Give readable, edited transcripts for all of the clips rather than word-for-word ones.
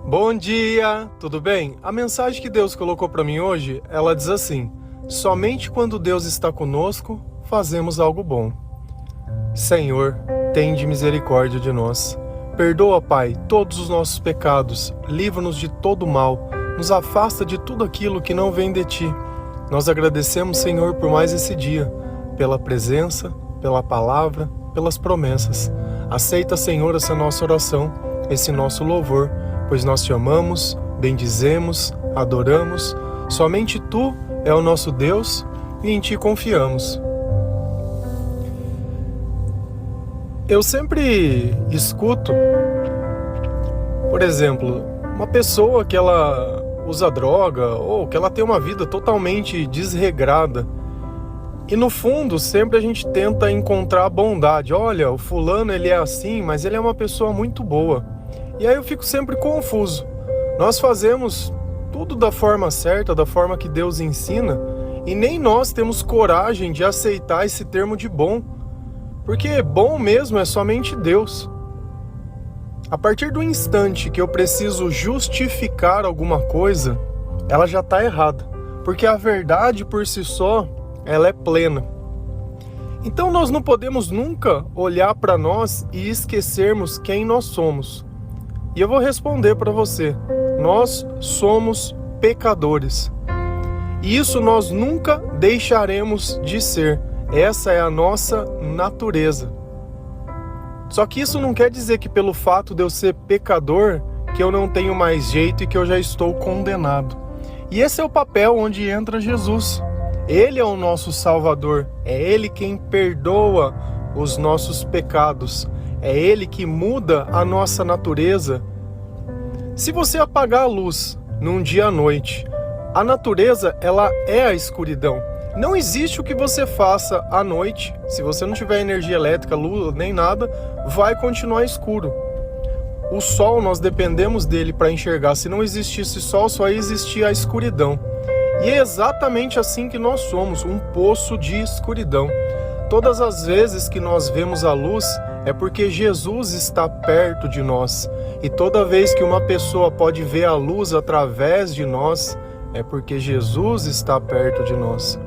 Bom dia, tudo bem? A mensagem que Deus colocou para mim hoje, ela diz assim: somente quando Deus está conosco, fazemos algo bom. Senhor, tende misericórdia de nós. Perdoa, Pai, todos os nossos pecados, livra-nos de todo mal, nos afasta de tudo aquilo que não vem de Ti. Nós agradecemos, Senhor, por mais esse dia, pela presença, pela palavra, pelas promessas. Aceita, Senhor, essa nossa oração, esse nosso louvor, pois nós Te amamos, bendizemos, adoramos. Somente Tu é o nosso Deus e em Ti confiamos. Eu sempre escuto, por exemplo, uma pessoa que ela usa droga ou que ela tem uma vida totalmente desregrada. E no fundo, sempre a gente tenta encontrar a bondade. Olha, o fulano ele é assim, mas ele é uma pessoa muito boa. E aí eu fico sempre confuso. Nós fazemos tudo da forma certa, da forma que Deus ensina, e nem nós temos coragem de aceitar esse termo de bom. Porque bom mesmo é somente Deus. A partir do instante que eu preciso justificar alguma coisa, ela já está errada. Porque a verdade por si só, ela é plena. Então nós não podemos nunca olhar para nós e esquecermos quem nós somos. E eu vou responder para você: nós somos pecadores. E isso nós nunca deixaremos de ser. Essa é a nossa natureza. Só que isso não quer dizer que pelo fato de eu ser pecador, que eu não tenho mais jeito e que eu já estou condenado. E esse é o papel onde entra Jesus. Ele é o nosso Salvador. É Ele quem perdoa os nossos pecados. É Ele que muda a nossa natureza. Se você apagar a luz num dia à noite, a natureza ela é a escuridão. Não existe o que você faça à noite, se você não tiver energia elétrica, luz, nem nada, vai continuar escuro. O sol, nós dependemos dele para enxergar. Se não existisse sol, só existia a escuridão. E é exatamente assim que nós somos, um poço de escuridão. Todas as vezes que nós vemos a luz, é porque Jesus está perto de nós. E toda vez que uma pessoa pode ver a luz através de nós, é porque Jesus está perto de nós.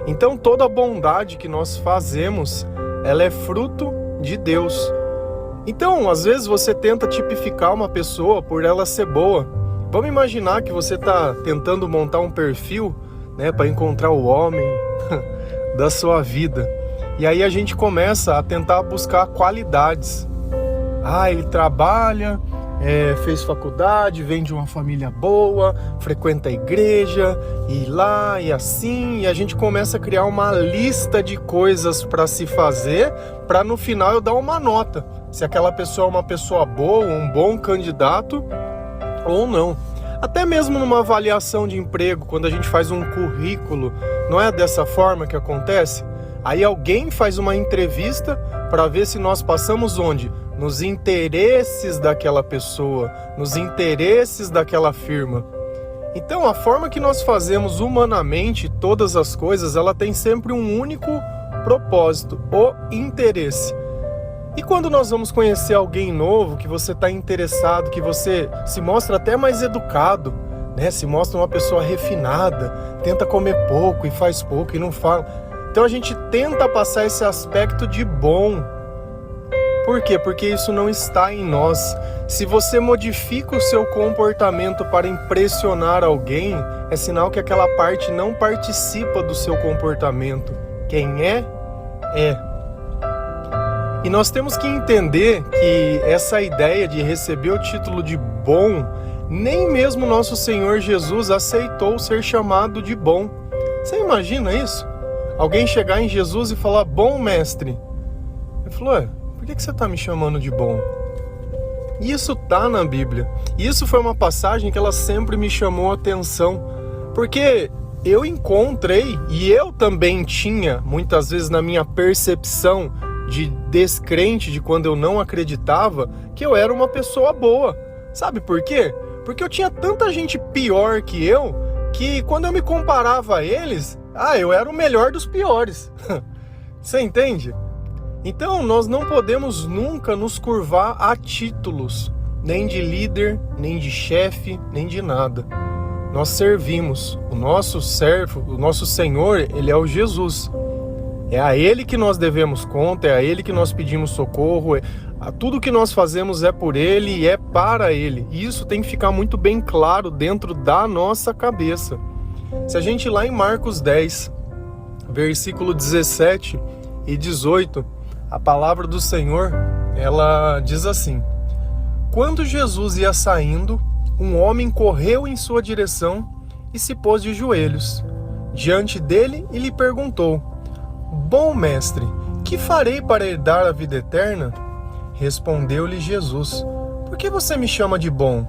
Então toda a bondade que nós fazemos, ela é fruto de Deus. Então, às vezes você tenta tipificar uma pessoa por ela ser boa. Vamos imaginar que você está tentando montar um perfil, para encontrar o homem da sua vida. E aí a gente começa a tentar buscar qualidades. Ele trabalha, fez faculdade, vem de uma família boa, frequenta a igreja, e lá e assim, e a gente começa a criar uma lista de coisas para se fazer, para no final eu dar uma nota, se aquela pessoa é uma pessoa boa, um bom candidato ou não. Até mesmo numa avaliação de emprego, quando a gente faz um currículo, não é dessa forma que acontece? Aí alguém faz uma entrevista para ver se nós passamos onde? Nos interesses daquela pessoa, nos interesses daquela firma. Então, a forma que nós fazemos humanamente todas as coisas, ela tem sempre um único propósito, o interesse. E quando nós vamos conhecer alguém novo, que você está interessado, que você se mostra até mais educado, se mostra uma pessoa refinada, tenta comer pouco e faz pouco e não fala. Então a gente tenta passar esse aspecto de bom. Por quê? Porque isso não está em nós. Se você modifica o seu comportamento para impressionar alguém, é sinal que aquela parte não participa do seu comportamento. Quem é, é. E nós temos que entender que essa ideia de receber o título de bom, nem mesmo nosso Senhor Jesus aceitou ser chamado de bom. Você imagina isso? Alguém chegar em Jesus e falar: bom mestre. Ele falou: por que você está me chamando de bom? Isso está na Bíblia. E isso foi uma passagem que ela sempre me chamou a atenção. Porque eu encontrei, e eu também tinha, muitas vezes na minha percepção de descrente, de quando eu não acreditava, que eu era uma pessoa boa. Sabe por quê? Porque eu tinha tanta gente pior que eu, que quando eu me comparava a eles, eu era o melhor dos piores. Você entende? Então, nós não podemos nunca nos curvar a títulos. nem de líder, nem de chefe, nem de nada. Nós servimos. O nosso servo, o nosso Senhor, Ele é o Jesus. É a Ele que nós devemos conta, é a Ele que nós pedimos socorro, tudo que nós fazemos é por Ele e é para Ele. E isso tem que ficar muito bem claro dentro da nossa cabeça. Se a gente ir lá em Marcos 10, versículo 17 e 18, a palavra do Senhor, ela diz assim: quando Jesus ia saindo, um homem correu em sua direção e se pôs de joelhos diante dele e lhe perguntou: bom mestre, que farei para herdar a vida eterna? Respondeu-lhe Jesus: por que você me chama de bom?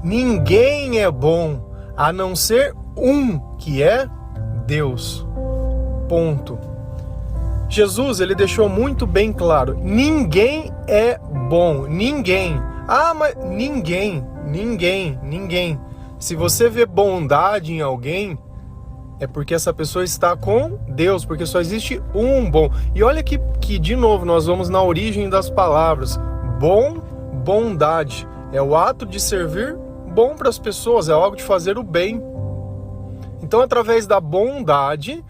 Ninguém é bom, a não ser um, que é Deus. Ponto. Jesus, ele deixou muito bem claro: ninguém é bom, ninguém. Mas ninguém. Se você vê bondade em alguém, é porque essa pessoa está com Deus, porque só existe um bom. E olha que de novo, nós vamos na origem das palavras. Bondade. É o ato de servir bom para as pessoas, é algo de fazer o bem. Então, através da bondade,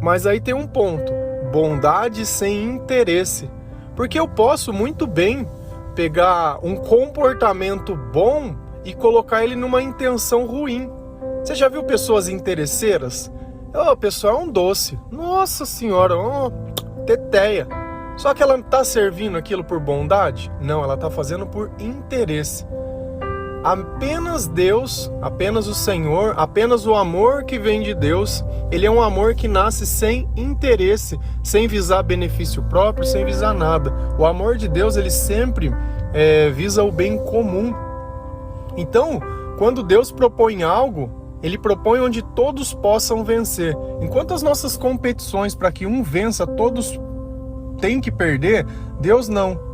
mas aí tem um ponto: bondade sem interesse. Porque eu posso muito bem pegar um comportamento bom e colocar ele numa intenção ruim. Você já viu pessoas interesseiras? A pessoa é um doce. Nossa senhora, teteia. Só que ela está servindo aquilo por bondade? Não, ela está fazendo por interesse. Apenas Deus, apenas o Senhor, apenas o amor que vem de Deus, ele é um amor que nasce sem interesse, sem visar benefício próprio, sem visar nada. O amor de Deus, ele sempre visa o bem comum. Então, quando Deus propõe algo, ele propõe onde todos possam vencer. Enquanto as nossas competições para que um vença, todos têm que perder, Deus não.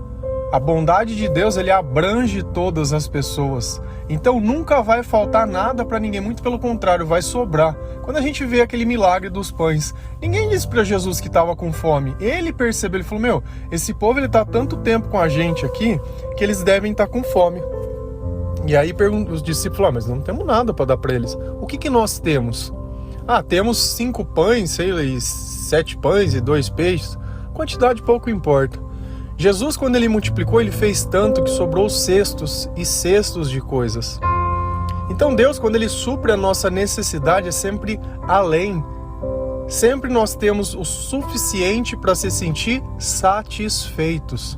A bondade de Deus, ele abrange todas as pessoas. Então nunca vai faltar nada para ninguém, muito pelo contrário, vai sobrar. Quando a gente vê aquele milagre dos pães, ninguém disse para Jesus que estava com fome. Ele percebeu, ele falou: esse povo ele está há tanto tempo com a gente aqui que eles devem estar com fome. E aí os discípulos: mas não temos nada para dar para eles. O que nós temos? Temos 5 pães, 7 pães e 2 peixes. Quantidade pouco importa. Jesus, quando ele multiplicou, ele fez tanto que sobrou cestos e cestos de coisas. Então Deus, quando ele supre a nossa necessidade, é sempre além. Sempre nós temos o suficiente para se sentir satisfeitos.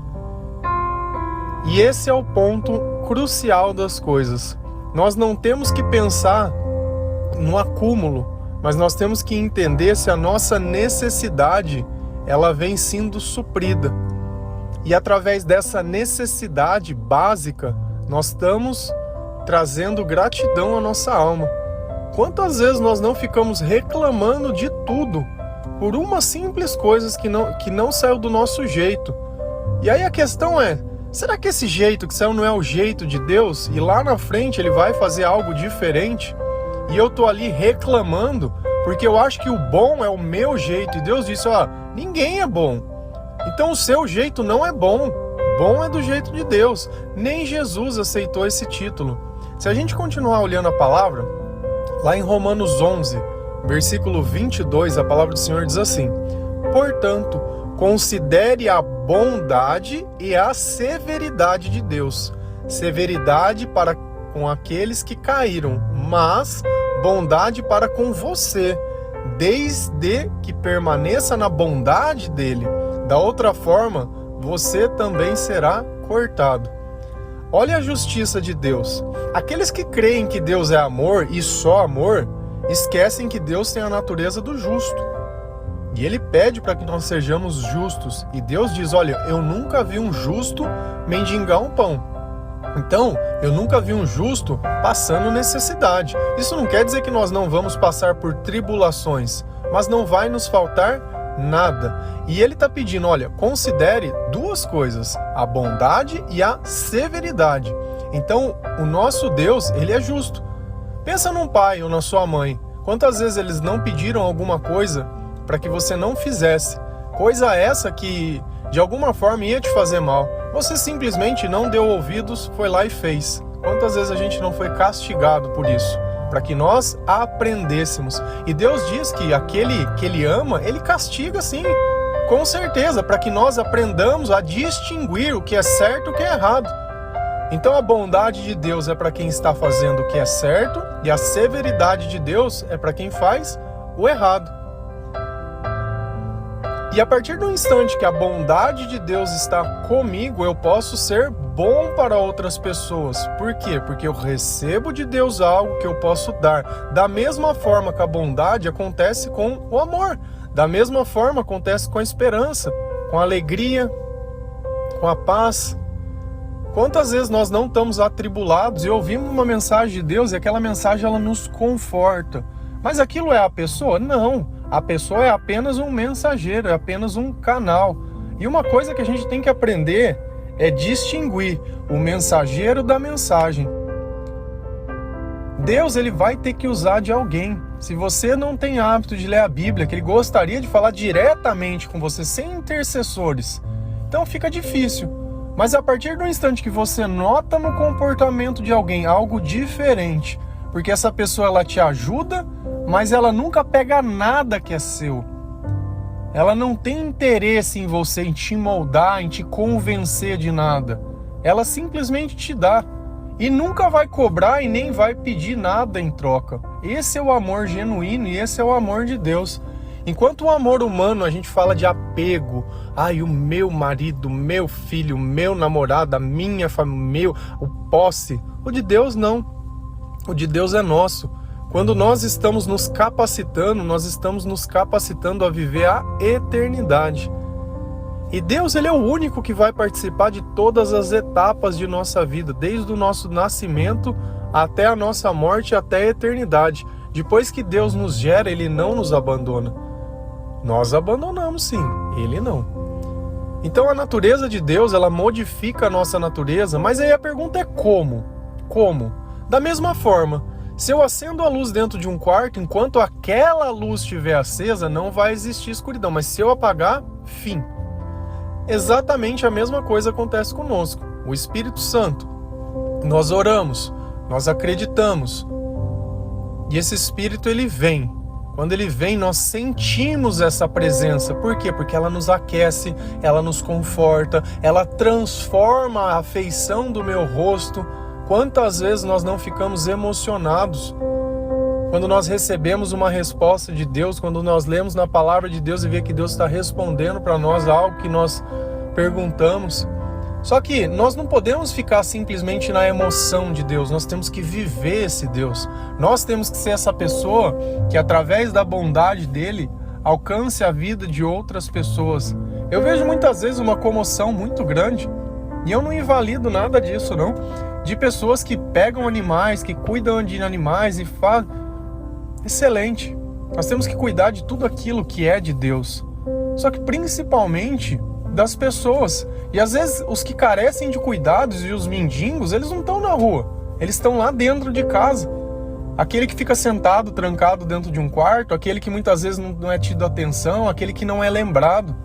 E esse é o ponto crucial das coisas. Nós não temos que pensar no acúmulo, mas nós temos que entender se a nossa necessidade ela vem sendo suprida. E através dessa necessidade básica, nós estamos trazendo gratidão à nossa alma. Quantas vezes nós não ficamos reclamando de tudo por uma simples coisa que não saiu do nosso jeito? E aí a questão é: será que esse jeito que saiu não é o jeito de Deus? E lá na frente ele vai fazer algo diferente? E eu tô ali reclamando porque eu acho que o bom é o meu jeito. E Deus disse: ninguém é bom. Então o seu jeito não é bom. Bom é do jeito de Deus. Nem Jesus aceitou esse título. Se a gente continuar olhando a palavra, lá em Romanos 11, versículo 22, a palavra do Senhor diz assim: portanto, considere a bondade e a severidade de Deus. Severidade para com aqueles que caíram, mas bondade para com você, desde que permaneça na bondade dele. Da outra forma, você também será cortado. Olha a justiça de Deus. Aqueles que creem que Deus é amor e só amor, esquecem que Deus tem a natureza do justo. E ele pede para que nós sejamos justos. E Deus diz: eu nunca vi um justo mendigar um pão. Então, eu nunca vi um justo passando necessidade. Isso não quer dizer que nós não vamos passar por tribulações, mas não vai nos faltar nada. E ele está pedindo: considere 2 coisas, a bondade e a severidade. Então, o nosso Deus, ele é justo. Pensa num pai ou na sua mãe. Quantas vezes eles não pediram alguma coisa para que você não fizesse? Coisa essa que, de alguma forma, ia te fazer mal. Você simplesmente não deu ouvidos, foi lá e fez. Quantas vezes a gente não foi castigado por isso? Para que nós aprendêssemos. E Deus diz que aquele que Ele ama, Ele castiga sim, com certeza, para que nós aprendamos a distinguir o que é certo e o que é errado. Então a bondade de Deus é para quem está fazendo o que é certo, e a severidade de Deus é para quem faz o errado. E a partir do instante que a bondade de Deus está comigo, eu posso ser bom para outras pessoas. Por quê? Porque eu recebo de Deus algo que eu posso dar. Da mesma forma que a bondade acontece com o amor. Da mesma forma acontece com a esperança, com a alegria, com a paz. Quantas vezes nós não estamos atribulados e ouvimos uma mensagem de Deus e aquela mensagem ela nos conforta. Mas aquilo é a pessoa? Não. A pessoa é apenas um mensageiro, é apenas um canal. E uma coisa que a gente tem que aprender é distinguir o mensageiro da mensagem. Deus ele vai ter que usar de alguém. Se você não tem hábito de ler a Bíblia, que Ele gostaria de falar diretamente com você, sem intercessores, então fica difícil. Mas a partir do instante que você nota no comportamento de alguém algo diferente, porque essa pessoa ela te ajuda, mas ela nunca pega nada que é seu. Ela não tem interesse em você, em te moldar, em te convencer de nada. Ela simplesmente te dá. E nunca vai cobrar e nem vai pedir nada em troca. Esse é o amor genuíno e esse é o amor de Deus. Enquanto o amor humano a gente fala de apego, o meu marido, meu filho, meu namorado, a minha família, o posse. O de Deus não. O de Deus é nosso. Quando nós estamos nos capacitando, nós estamos nos capacitando a viver a eternidade. E Deus ele é o único que vai participar de todas as etapas de nossa vida, desde o nosso nascimento até a nossa morte, até a eternidade. Depois que Deus nos gera, Ele não nos abandona. Nós abandonamos sim, Ele não. Então a natureza de Deus, ela modifica a nossa natureza, mas aí a pergunta é como? Como? Da mesma forma, se eu acendo a luz dentro de um quarto, enquanto aquela luz estiver acesa, não vai existir escuridão, mas se eu apagar, fim. Exatamente a mesma coisa acontece conosco. O Espírito Santo. Nós oramos, nós acreditamos. E esse Espírito, ele vem. Quando ele vem, nós sentimos essa presença. Por quê? Porque ela nos aquece, ela nos conforta, ela transforma a feição do meu rosto. Quantas vezes nós não ficamos emocionados quando nós recebemos uma resposta de Deus, quando nós lemos na palavra de Deus e vê que Deus está respondendo para nós algo que nós perguntamos. Só que nós não podemos ficar simplesmente na emoção de Deus, nós temos que viver esse Deus. Nós temos que ser essa pessoa que através da bondade dele alcance a vida de outras pessoas. Eu vejo muitas vezes uma comoção muito grande, e eu não invalido nada disso não, de pessoas que pegam animais, que cuidam de animais e fazem. Excelente. Nós temos que cuidar de tudo aquilo que é de Deus. Só que principalmente das pessoas. E às vezes os que carecem de cuidados e os mendigos, eles não estão na rua. Eles estão lá dentro de casa. Aquele que fica sentado, trancado dentro de um quarto, aquele que muitas vezes não é tido atenção, aquele que não é lembrado.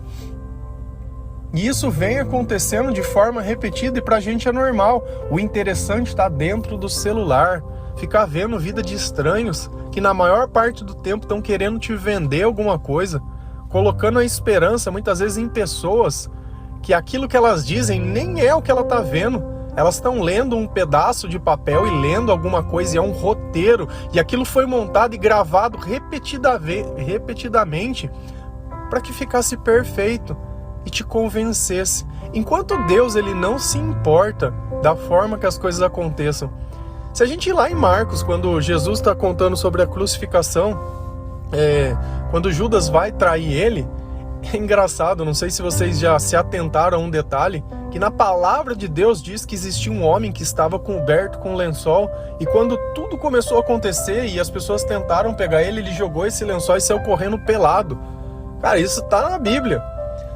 E isso vem acontecendo de forma repetida e pra gente é normal. O interessante está dentro do celular. Ficar vendo vida de estranhos que na maior parte do tempo estão querendo te vender alguma coisa, colocando a esperança muitas vezes em pessoas que aquilo que elas dizem nem é o que ela está vendo. Elas estão lendo um pedaço de papel e lendo alguma coisa, e é um roteiro, e aquilo foi montado e gravado repetidamente para que ficasse perfeito e te convencesse. Enquanto Deus ele não se importa da forma que as coisas aconteçam. Se a gente ir lá em Marcos, quando Jesus está contando sobre a crucificação, quando Judas vai trair ele, é engraçado, não sei se vocês já se atentaram a um detalhe, que na palavra de Deus diz que existia um homem que estava coberto com um lençol, e quando tudo começou a acontecer e as pessoas tentaram pegar ele, ele jogou esse lençol e saiu correndo pelado. Cara, isso está na Bíblia.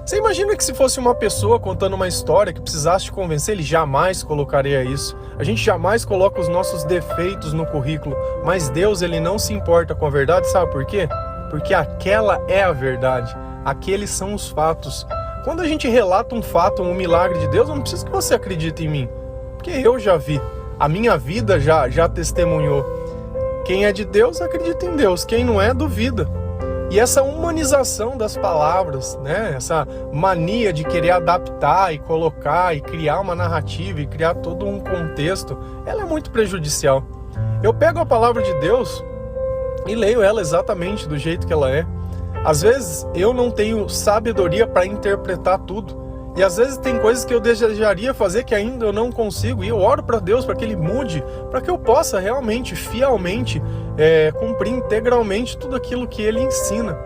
Você imagina que se fosse uma pessoa contando uma história que precisasse te convencer, ele jamais colocaria isso. A gente jamais coloca os nossos defeitos no currículo, mas Deus ele não se importa com a verdade, sabe por quê? Porque aquela é a verdade, aqueles são os fatos. Quando a gente relata um fato, um milagre de Deus, eu não preciso que você acredite em mim, porque eu já vi, a minha vida já testemunhou. Quem é de Deus, acredita em Deus, quem não é, duvida. E essa humanização das palavras, né? Essa mania de querer adaptar e colocar e criar uma narrativa e criar todo um contexto, ela é muito prejudicial. Eu pego a palavra de Deus e leio ela exatamente do jeito que ela é. Às vezes eu não tenho sabedoria para interpretar tudo. E às vezes tem coisas que eu desejaria fazer que ainda eu não consigo. E eu oro para Deus para que Ele mude, para que eu possa realmente, fielmente, cumprir integralmente tudo aquilo que Ele ensina.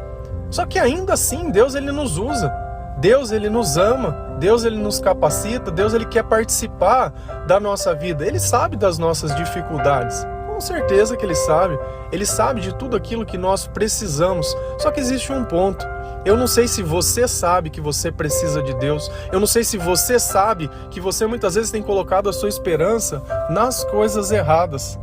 Só que ainda assim, Deus Ele nos usa. Deus Ele nos ama. Deus Ele nos capacita. Deus Ele quer participar da nossa vida. Ele sabe das nossas dificuldades. Com certeza que Ele sabe. Ele sabe de tudo aquilo que nós precisamos. Só que existe um ponto. Eu não sei se você sabe que você precisa de Deus. Eu não sei se você sabe que você muitas vezes tem colocado a sua esperança nas coisas erradas.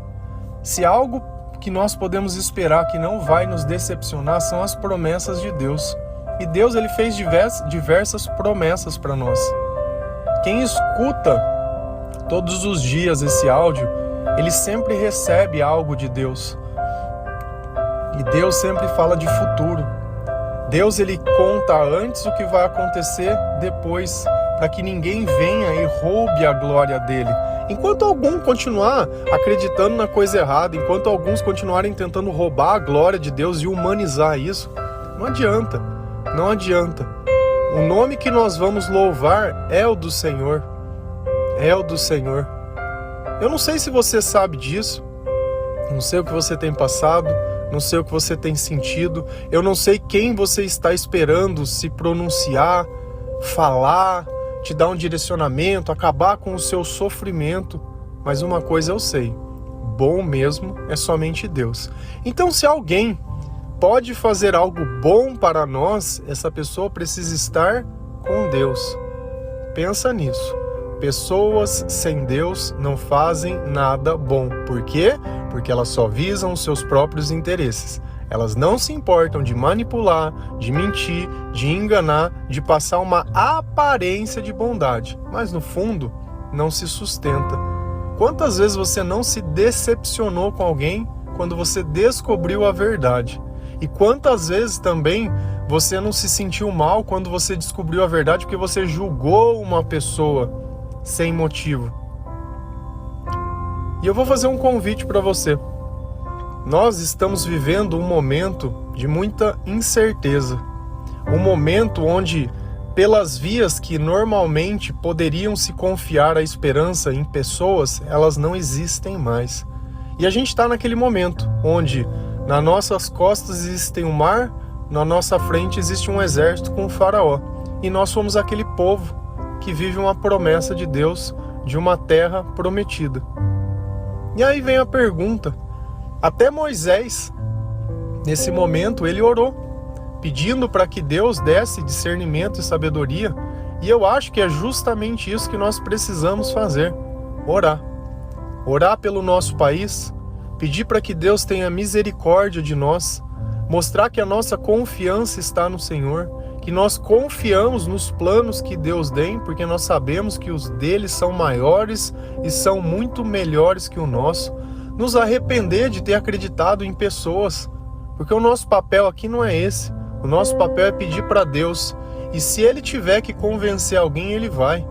Se algo que nós podemos esperar que não vai nos decepcionar são as promessas de Deus. E Deus Ele fez diversas promessas para nós. Quem escuta todos os dias esse áudio, ele sempre recebe algo de Deus. E Deus sempre fala de futuro. Deus Ele conta antes o que vai acontecer depois, para que ninguém venha e roube a glória dele. Enquanto algum continuar acreditando na coisa errada, enquanto alguns continuarem tentando roubar a glória de Deus e humanizar isso, não adianta, não adianta. O nome que nós vamos louvar é o do Senhor, é o do Senhor. Eu não sei se você sabe disso, não sei o que você tem passado, não sei o que você tem sentido, eu não sei quem você está esperando se pronunciar, falar, te dar um direcionamento, acabar com o seu sofrimento, mas uma coisa eu sei, bom mesmo é somente Deus. Então se alguém pode fazer algo bom para nós, essa pessoa precisa estar com Deus. Pensa nisso. Pessoas sem Deus não fazem nada bom. Por quê? Porque elas só visam os seus próprios interesses. Elas não se importam de manipular, de mentir, de enganar, de passar uma aparência de bondade. Mas no fundo, não se sustenta. Quantas vezes você não se decepcionou com alguém quando você descobriu a verdade? E quantas vezes também você não se sentiu mal quando você descobriu a verdade porque você julgou uma pessoa sem motivo? E eu vou fazer um convite para você. Nós estamos vivendo um momento de muita incerteza. Um momento onde, pelas vias que normalmente poderiam se confiar a esperança em pessoas, elas não existem mais. E a gente está naquele momento onde nas nossas costas existe um mar, na nossa frente existe um exército com o faraó. E nós somos aquele povo que vive uma promessa de Deus, de uma terra prometida. E aí vem a pergunta, até Moisés, nesse momento, ele orou, pedindo para que Deus desse discernimento e sabedoria, e eu acho que é justamente isso que nós precisamos fazer, orar. Orar pelo nosso país, pedir para que Deus tenha misericórdia de nós, mostrar que a nossa confiança está no Senhor, que nós confiamos nos planos que Deus tem, porque nós sabemos que os dele são maiores e são muito melhores que o nosso. Nos arrepender de ter acreditado em pessoas, porque o nosso papel aqui não é esse. O nosso papel é pedir para Deus, e se Ele tiver que convencer alguém, Ele vai.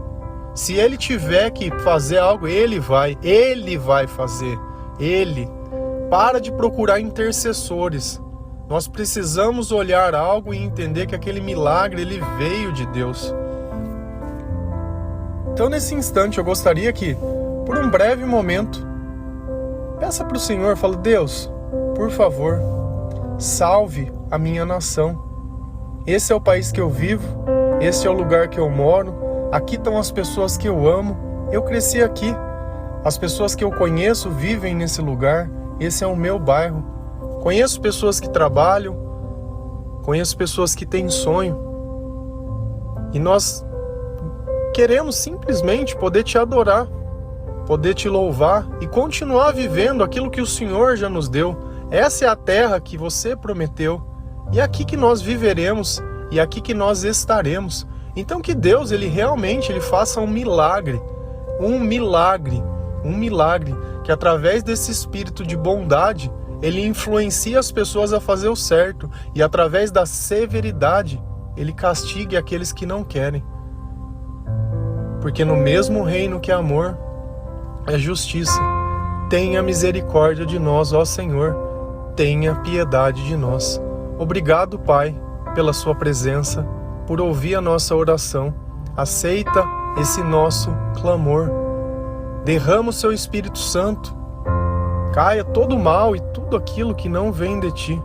Se Ele tiver que fazer algo, Ele vai fazer. Ele. Para de procurar intercessores. Nós precisamos olhar algo e entender que aquele milagre, ele veio de Deus. Então, nesse instante, eu gostaria que, por um breve momento, peça para o Senhor, fala, Deus, por favor, salve a minha nação. Esse é o país que eu vivo, esse é o lugar que eu moro, aqui estão as pessoas que eu amo, eu cresci aqui. As pessoas que eu conheço vivem nesse lugar, esse é o meu bairro. Conheço pessoas que trabalham, conheço pessoas que têm sonho. E nós queremos simplesmente poder te adorar, poder te louvar e continuar vivendo aquilo que o Senhor já nos deu. Essa é a terra que você prometeu. E é aqui que nós viveremos e é aqui que nós estaremos. Então que Deus, ele realmente faça um milagre, que através desse espírito de bondade, ele influencia as pessoas a fazer o certo, e através da severidade, ele castigue aqueles que não querem. Porque no mesmo reino que é amor, é justiça. Tenha misericórdia de nós, ó Senhor, tenha piedade de nós. Obrigado, Pai, pela sua presença, por ouvir a nossa oração. Aceita esse nosso clamor. Derrama o seu Espírito Santo. Caia todo o mal e tudo aquilo que não vem de Ti.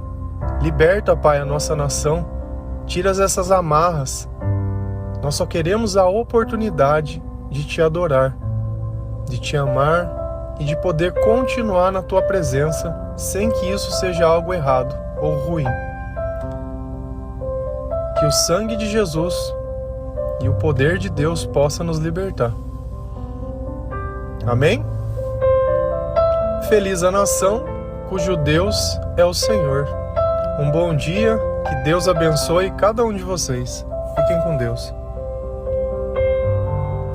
Liberta, Pai, a nossa nação. Tira essas amarras. Nós só queremos a oportunidade de Te adorar, de Te amar e de poder continuar na Tua presença sem que isso seja algo errado ou ruim. Que o sangue de Jesus e o poder de Deus possa nos libertar. Amém? Feliz a nação cujo Deus é o Senhor. Um bom dia, que Deus abençoe cada um de vocês. Fiquem com Deus.